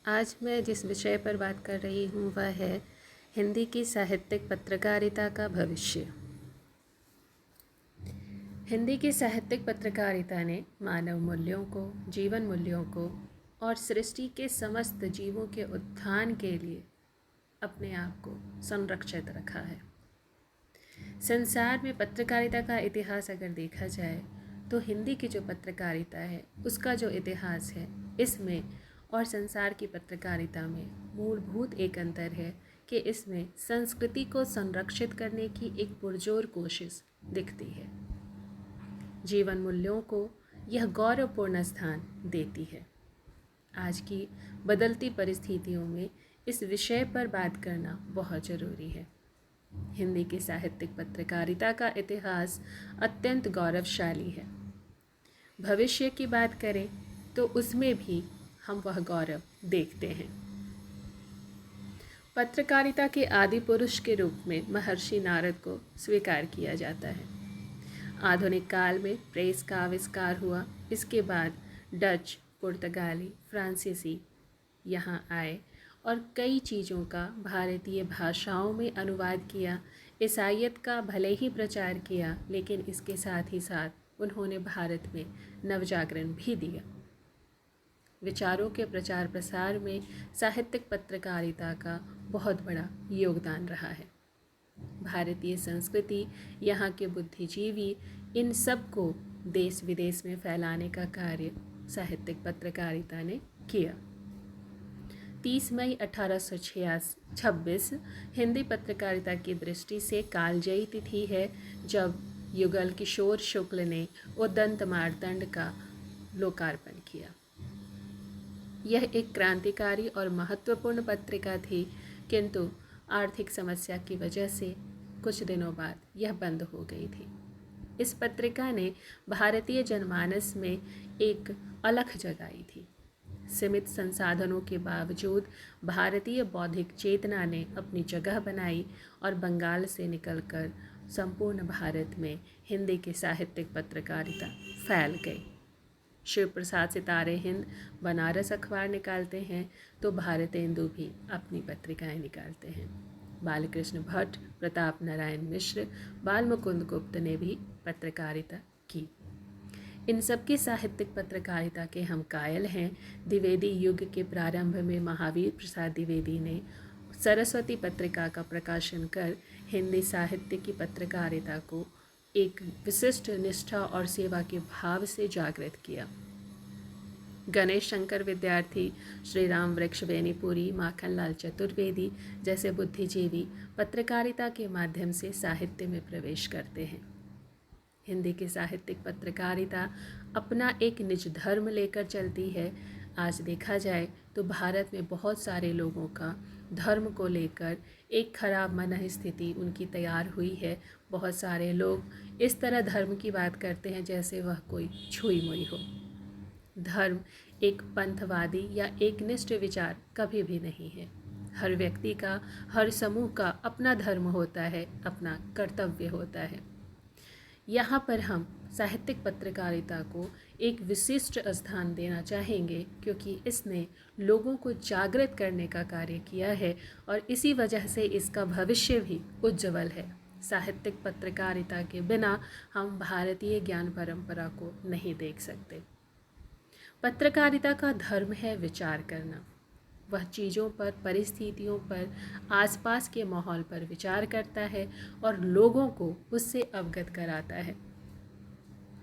आज मैं जिस विषय पर बात कर रही हूँ वह है हिंदी की साहित्यिक पत्रकारिता का भविष्य। हिंदी की साहित्यिक पत्रकारिता ने मानव मूल्यों को, जीवन मूल्यों को और सृष्टि के समस्त जीवों के उत्थान के लिए अपने आप को संरक्षित रखा है। संसार में पत्रकारिता का इतिहास अगर देखा जाए तो हिंदी की जो पत्रकारिता है उसका जो इतिहास है इसमें और संसार की पत्रकारिता में मूलभूत एक अंतर है कि इसमें संस्कृति को संरक्षित करने की एक पुरजोर कोशिश दिखती है। जीवन मूल्यों को यह गौरवपूर्ण स्थान देती है। आज की बदलती परिस्थितियों में इस विषय पर बात करना बहुत ज़रूरी है। हिंदी की साहित्यिक पत्रकारिता का इतिहास अत्यंत गौरवशाली है। भविष्य की बात करें तो उसमें भी हम वह गौरव देखते हैं। पत्रकारिता के आदि पुरुष के रूप में महर्षि नारद को स्वीकार किया जाता है। आधुनिक काल में प्रेस का आविष्कार हुआ। इसके बाद डच, पुर्तगाली, फ्रांसीसी यहाँ आए और कई चीज़ों का भारतीय भाषाओं में अनुवाद किया। ईसाईयत का भले ही प्रचार किया, लेकिन इसके साथ ही साथ उन्होंने भारत में नवजागरण भी दिया। विचारों के प्रचार प्रसार में साहित्यिक पत्रकारिता का बहुत बड़ा योगदान रहा है। भारतीय संस्कृति, यहाँ के बुद्धिजीवी, इन सब को देश विदेश में फैलाने का कार्य साहित्यिक पत्रकारिता ने किया। 30 मई 1826 हिंदी पत्रकारिता की दृष्टि से कालजयी तिथि है, जब युगल किशोर शुक्ल ने उदंत मार्तंड का लोकार्पण किया। यह एक क्रांतिकारी और महत्वपूर्ण पत्रिका थी, किंतु आर्थिक समस्या की वजह से कुछ दिनों बाद यह बंद हो गई थी। इस पत्रिका ने भारतीय जनमानस में एक अलख जगाई थी। सीमित संसाधनों के बावजूद भारतीय बौद्धिक चेतना ने अपनी जगह बनाई और बंगाल से निकलकर संपूर्ण भारत में हिंदी की साहित्यिक पत्रकारिता फैल गई। शिव प्रसाद सितारे हिंद बनारस अखबार निकालते हैं तो भारतेंदु भी अपनी पत्रिकाएं निकालते हैं। बालकृष्ण भट्ट, प्रताप नारायण मिश्र, बालमुकुंद गुप्त ने भी पत्रकारिता की। इन सब की साहित्यिक पत्रकारिता के हम कायल हैं। द्विवेदी युग के प्रारंभ में महावीर प्रसाद द्विवेदी ने सरस्वती पत्रिका का प्रकाशन कर हिंदी साहित्य की पत्रकारिता को एक विशिष्ट निष्ठा और सेवा के भाव से जागृत किया। गणेश शंकर विद्यार्थी, श्री राम वृक्ष बेनीपुरी, माखनलाल चतुर्वेदी जैसे बुद्धिजीवी पत्रकारिता के माध्यम से साहित्य में प्रवेश करते हैं। हिंदी की साहित्यिक पत्रकारिता अपना एक निज धर्म लेकर चलती है। आज देखा जाए तो भारत में बहुत सारे लोगों का धर्म को लेकर एक खराब मनःस्थिति उनकी तैयार हुई है। बहुत सारे लोग इस तरह धर्म की बात करते हैं जैसे वह कोई छुई मुई हो। धर्म एक पंथवादी या एक निष्ठ विचार कभी भी नहीं है। हर व्यक्ति का, हर समूह का अपना धर्म होता है, अपना कर्तव्य होता है। यहाँ पर हम साहित्यिक पत्रकारिता को एक विशिष्ट स्थान देना चाहेंगे, क्योंकि इसने लोगों को जागृत करने का कार्य किया है और इसी वजह से इसका भविष्य भी उज्जवल है। साहित्यिक पत्रकारिता के बिना हम भारतीय ज्ञान परंपरा को नहीं देख सकते। पत्रकारिता का धर्म है विचार करना। वह चीज़ों पर, परिस्थितियों पर, आसपास के माहौल पर विचार करता है और लोगों को उससे अवगत कराता है।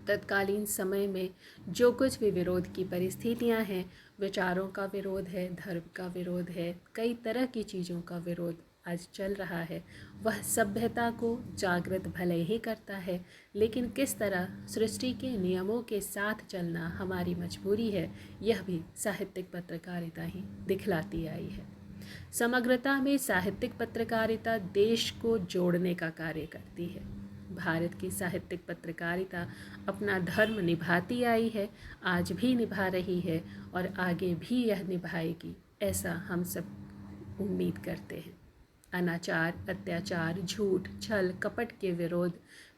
तत्कालीन समय में जो कुछ भी विरोध की परिस्थितियां हैं, विचारों का विरोध है, धर्म का विरोध है, कई तरह की चीज़ों का विरोध आज चल रहा है, वह सभ्यता को जागृत भले ही करता है, लेकिन किस तरह सृष्टि के नियमों के साथ चलना हमारी मजबूरी है, यह भी साहित्यिक पत्रकारिता ही दिखलाती आई है। समग्रता में साहित्यिक पत्रकारिता देश को जोड़ने का कार्य करती है। भारत की साहित्यिक पत्रकारिता अपना धर्म निभाती आई है, आज भी निभा रही है और आगे भी यह निभाएगी, ऐसा हम सब उम्मीद करते हैं। अनाचार, अत्याचार, झूठ, छल, कपट के विरोध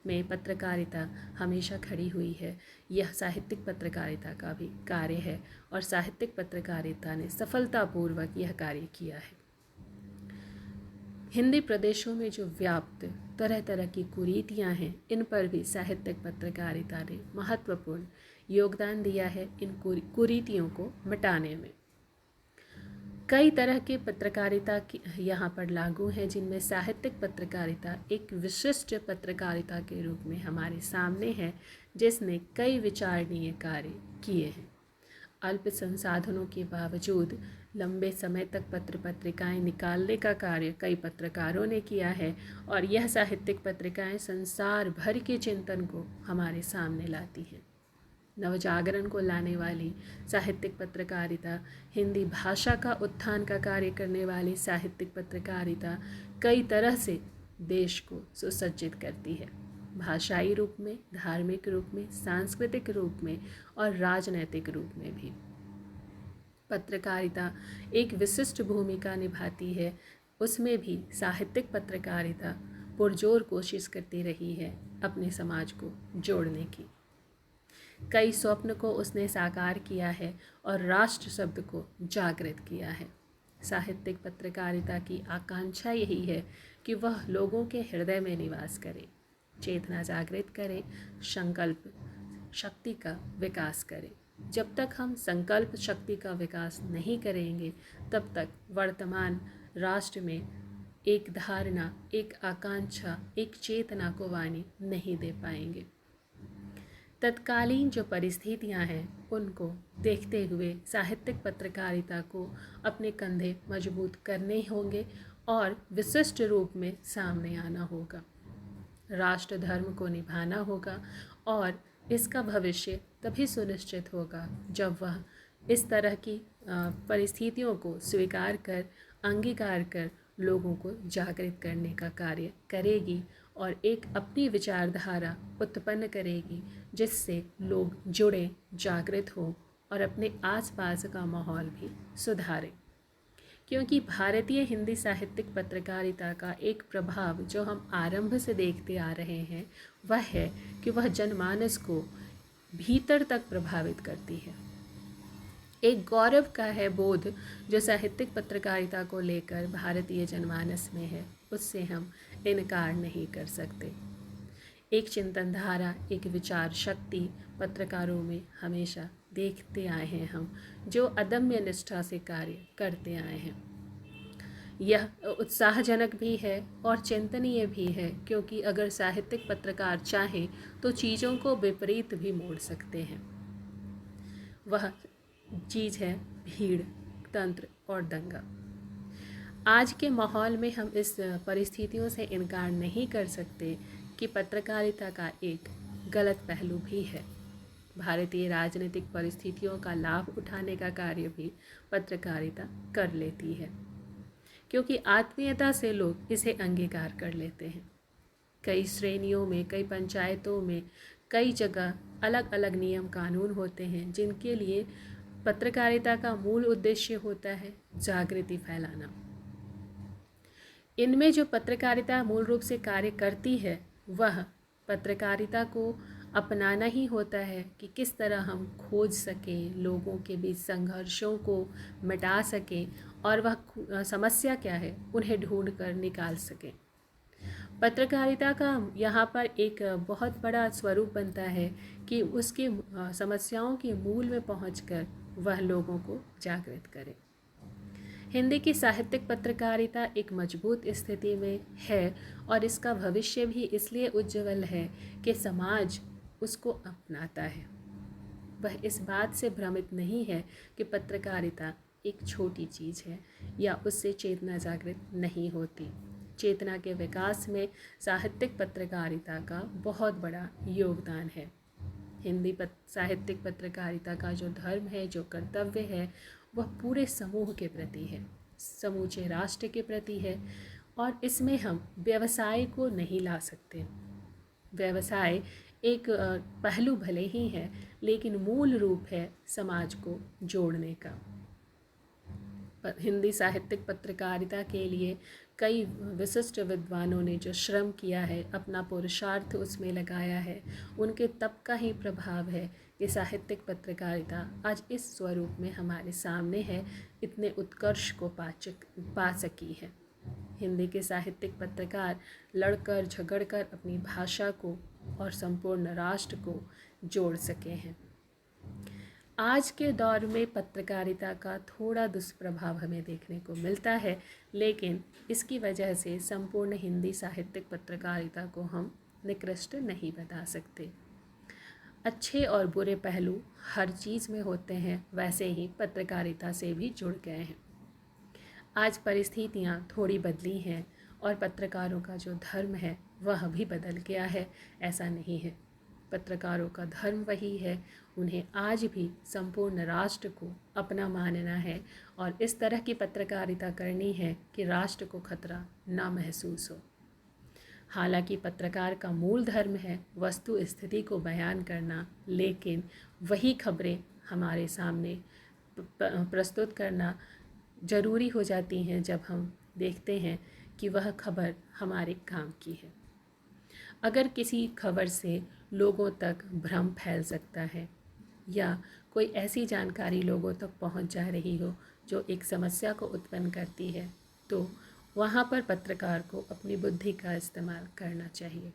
में पत्रकारिता हमेशा खड़ी हुई है। यह साहित्यिक पत्रकारिता का भी कार्य है और साहित्यिक पत्रकारिता ने सफलतापूर्वक यह कार्य किया है। हिंदी प्रदेशों में जो व्याप्त तरह तरह की कुरीतियाँ हैं, इन पर भी साहित्यिक पत्रकारिता ने महत्वपूर्ण योगदान दिया है इन कुरीतियों को मिटाने में। कई तरह के पत्रकारिता की यहाँ पर लागू हैं, जिनमें साहित्यिक पत्रकारिता एक विशिष्ट पत्रकारिता के रूप में हमारे सामने है, जिसने कई विचारणीय कार्य किए हैं। अल्प संसाधनों के बावजूद लंबे समय तक पत्र पत्रिकाएं निकालने का कार्य कई पत्रकारों ने किया है और यह साहित्यिक पत्रिकाएं संसार भर के चिंतन को हमारे सामने लाती हैं। नवजागरण को लाने वाली साहित्यिक पत्रकारिता, हिंदी भाषा का उत्थान का कार्य करने वाली साहित्यिक पत्रकारिता कई तरह से देश को सुसज्जित करती है, भाषाई रूप में, धार्मिक रूप में, सांस्कृतिक रूप में और राजनैतिक रूप में भी। पत्रकारिता एक विशिष्ट भूमिका निभाती है, उसमें भी साहित्यिक पत्रकारिता पुरजोर कोशिश करती रही है अपने समाज को जोड़ने की। कई स्वप्न को उसने साकार किया है और राष्ट्र शब्द को जागृत किया है। साहित्यिक पत्रकारिता की आकांक्षा यही है कि वह लोगों के हृदय में निवास करे, चेतना जागृत करे, संकल्प शक्ति का विकास करे। जब तक हम संकल्प शक्ति का विकास नहीं करेंगे, तब तक वर्तमान राष्ट्र में एक धारणा, एक आकांक्षा, एक चेतना को वाणी नहीं दे पाएंगे। तत्कालीन जो परिस्थितियां हैं, उनको देखते हुए साहित्यिक पत्रकारिता को अपने कंधे मजबूत करने होंगे और विशिष्ट रूप में सामने आना होगा। राष्ट्र धर्म को निभाना होगा और इसका भविष्य तभी सुनिश्चित होगा जब वह इस तरह की परिस्थितियों को स्वीकार कर, अंगीकार कर लोगों को जागृत करने का कार्य करेगी और एक अपनी विचारधारा उत्पन्न करेगी, जिससे लोग जुड़ें, जागृत हों और अपने आसपास का माहौल भी सुधारें। क्योंकि भारतीय हिंदी साहित्यिक पत्रकारिता का एक प्रभाव जो हम आरंभ से देखते आ रहे हैं, वह है कि वह जनमानस को भीतर तक प्रभावित करती है। एक गौरव का है बोध जो साहित्यिक पत्रकारिता को लेकर भारतीय जनमानस में है, उससे हम इनकार नहीं कर सकते। एक चिंतन धारा, एक विचार शक्ति पत्रकारों में हमेशा देखते आए हैं हम, जो अदम्य निष्ठा से कार्य करते आए हैं। यह उत्साहजनक भी है और चिंतनीय भी है, क्योंकि अगर साहित्यिक पत्रकार चाहें तो चीज़ों को विपरीत भी मोड़ सकते हैं। वह चीज़ है भीड़, तंत्र और दंगा। आज के माहौल में हम इस परिस्थितियों से इनकार नहीं कर सकते कि पत्रकारिता का एक गलत पहलू भी है। भारतीय राजनीतिक परिस्थितियों का लाभ उठाने का कार्य भी पत्रकारिता कर लेती है, क्योंकि आत्मीयता से लोग इसे अंगीकार कर लेते हैं। कई श्रेणियों में, कई पंचायतों में, कई जगह अलग अलग नियम कानून होते हैं, जिनके लिए पत्रकारिता का मूल उद्देश्य होता है जागृति फैलाना। इनमें जो पत्रकारिता मूल रूप से कार्य करती है, वह पत्रकारिता को अपनाना ही होता है कि किस तरह हम खोज सकें, लोगों के बीच संघर्षों को मिटा सकें और वह समस्या क्या है उन्हें ढूंढ कर निकाल सकें। पत्रकारिता का यहाँ पर एक बहुत बड़ा स्वरूप बनता है कि उसके समस्याओं के मूल में पहुंचकर वह लोगों को जागृत करे। हिंदी की साहित्यिक पत्रकारिता एक मजबूत स्थिति में है और इसका भविष्य भी इसलिए उज्जवल है कि समाज उसको अपनाता है। वह इस बात से भ्रमित नहीं है कि पत्रकारिता एक छोटी चीज़ है या उससे चेतना जागृत नहीं होती। चेतना के विकास में साहित्यिक पत्रकारिता का बहुत बड़ा योगदान है। हिंदी साहित्यिक पत्रकारिता का जो धर्म है, जो कर्तव्य है, वह पूरे समूह के प्रति है, समूचे राष्ट्र के प्रति है और इसमें हम व्यवसाय को नहीं ला सकते। व्यवसाय एक पहलू भले ही है, लेकिन मूल रूप है समाज को जोड़ने का। हिंदी साहित्यिक पत्रकारिता के लिए कई विशिष्ट विद्वानों ने जो श्रम किया है, अपना पुरुषार्थ उसमें लगाया है, उनके तब का ही प्रभाव है कि साहित्यिक पत्रकारिता आज इस स्वरूप में हमारे सामने है, इतने उत्कर्ष को पा सकी है। हिंदी के साहित्यिक पत्रकार लड़कर झगड़कर अपनी भाषा को और संपूर्ण राष्ट्र को जोड़ सके हैं। आज के दौर में पत्रकारिता का थोड़ा दुष्प्रभाव हमें देखने को मिलता है, लेकिन इसकी वजह से संपूर्ण हिंदी साहित्यिक पत्रकारिता को हम निकृष्ट नहीं बता सकते। अच्छे और बुरे पहलू हर चीज़ में होते हैं, वैसे ही पत्रकारिता से भी जुड़ गए हैं। आज परिस्थितियाँ थोड़ी बदली हैं और पत्रकारों का जो धर्म है वह भी बदल गया है, ऐसा नहीं है। पत्रकारों का धर्म वही है, उन्हें आज भी संपूर्ण राष्ट्र को अपना मानना है और इस तरह की पत्रकारिता करनी है कि राष्ट्र को खतरा ना महसूस हो। हालांकि पत्रकार का मूल धर्म है वस्तु स्थिति को बयान करना, लेकिन वही खबरें हमारे सामने प्रस्तुत करना ज़रूरी हो जाती हैं जब हम देखते हैं कि वह खबर हमारे काम की है। अगर किसी खबर से लोगों तक भ्रम फैल सकता है या कोई ऐसी जानकारी लोगों तक पहुंच जा रही हो जो एक समस्या को उत्पन्न करती है, तो वहाँ पर पत्रकार को अपनी बुद्धि का इस्तेमाल करना चाहिए।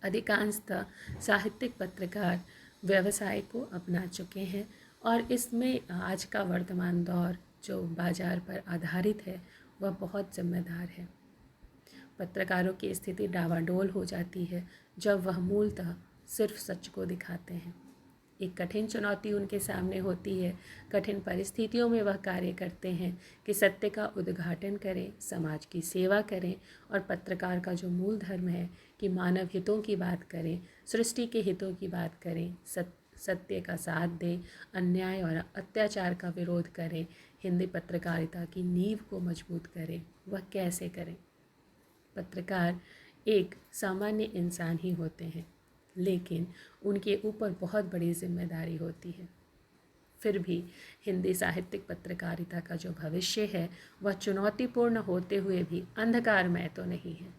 अधिकांशतः साहित्यिक पत्रकार व्यवसाय को अपना चुके हैं और इसमें आज का वर्तमान दौर जो बाजार पर आधारित है वह बहुत जिम्मेदार है। पत्रकारों की स्थिति डावाडोल हो जाती है जब वह मूलतः सिर्फ सच को दिखाते हैं। एक कठिन चुनौती उनके सामने होती है, कठिन परिस्थितियों में वह कार्य करते हैं कि सत्य का उद्घाटन करें, समाज की सेवा करें और पत्रकार का जो मूल धर्म है कि मानव हितों की बात करें, सृष्टि के हितों की बात करें, सत्य का साथ दें, अन्याय और अत्याचार का विरोध करें, हिंदी पत्रकारिता की नींव को मजबूत करें, वह कैसे करें। पत्रकार एक सामान्य इंसान ही होते हैं, लेकिन उनके ऊपर बहुत बड़ी जिम्मेदारी होती है। फिर भी हिंदी साहित्यिक पत्रकारिता का जो भविष्य है वह चुनौतीपूर्ण होते हुए भी अंधकारमय तो नहीं है।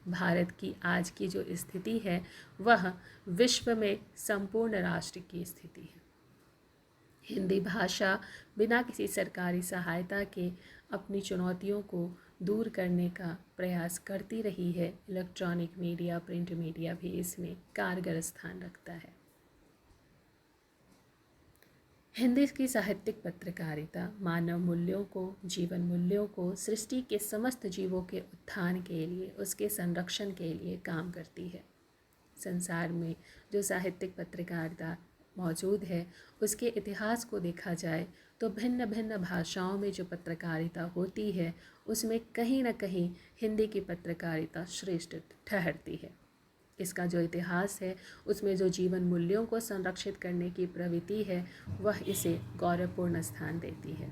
भारत की आज की जो स्थिति है वह विश्व में संपूर्ण राष्ट्र की स्थिति है। हिंदी भाषा बिना किसी सरकारी सहायता के अपनी चुनौतियों को दूर करने का प्रयास करती रही है। इलेक्ट्रॉनिक मीडिया, प्रिंट मीडिया भी इसमें कारगर स्थान रखता है। हिंदी की साहित्यिक पत्रकारिता मानव मूल्यों को, जीवन मूल्यों को, सृष्टि के समस्त जीवों के उत्थान के लिए, उसके संरक्षण के लिए काम करती है। संसार में जो साहित्यिक पत्रकारिता मौजूद है उसके इतिहास को देखा जाए तो भिन्न भिन्न भाषाओं में जो पत्रकारिता होती है उसमें कहीं न कहीं हिंदी की पत्रकारिता श्रेष्ठ ठहरती है। इसका जो इतिहास है उसमें जो जीवन मूल्यों को संरक्षित करने की प्रवृत्ति है वह इसे गौरवपूर्ण स्थान देती है।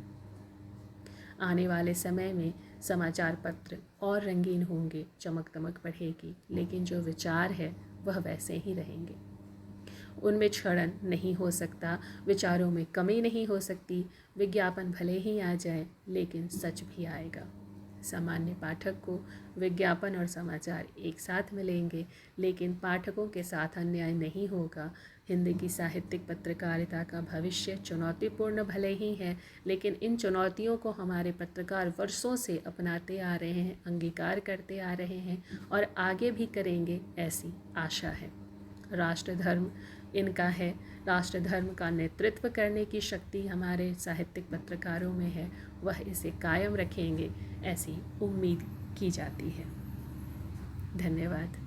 आने वाले समय में समाचार पत्र और रंगीन होंगे, चमक दमक बढ़ेगी, लेकिन जो विचार है वह वैसे ही रहेंगे। उनमें क्षरण नहीं हो सकता, विचारों में कमी नहीं हो सकती। विज्ञापन भले ही आ जाए लेकिन सच भी आएगा। सामान्य पाठक को विज्ञापन और समाचार एक साथ मिलेंगे, लेकिन पाठकों के साथ अन्याय नहीं होगा। हिंदी की साहित्यिक पत्रकारिता का भविष्य चुनौतीपूर्ण भले ही है, लेकिन इन चुनौतियों को हमारे पत्रकार वर्षों से अपनाते आ रहे हैं, अंगीकार करते आ रहे हैं और आगे भी करेंगे, ऐसी आशा है। राष्ट्र धर्म इनका है। राष्ट्र धर्म का नेतृत्व करने की शक्ति हमारे साहित्यिक पत्रकारों में है, वह इसे कायम रखेंगे, ऐसी उम्मीद की जाती है। धन्यवाद।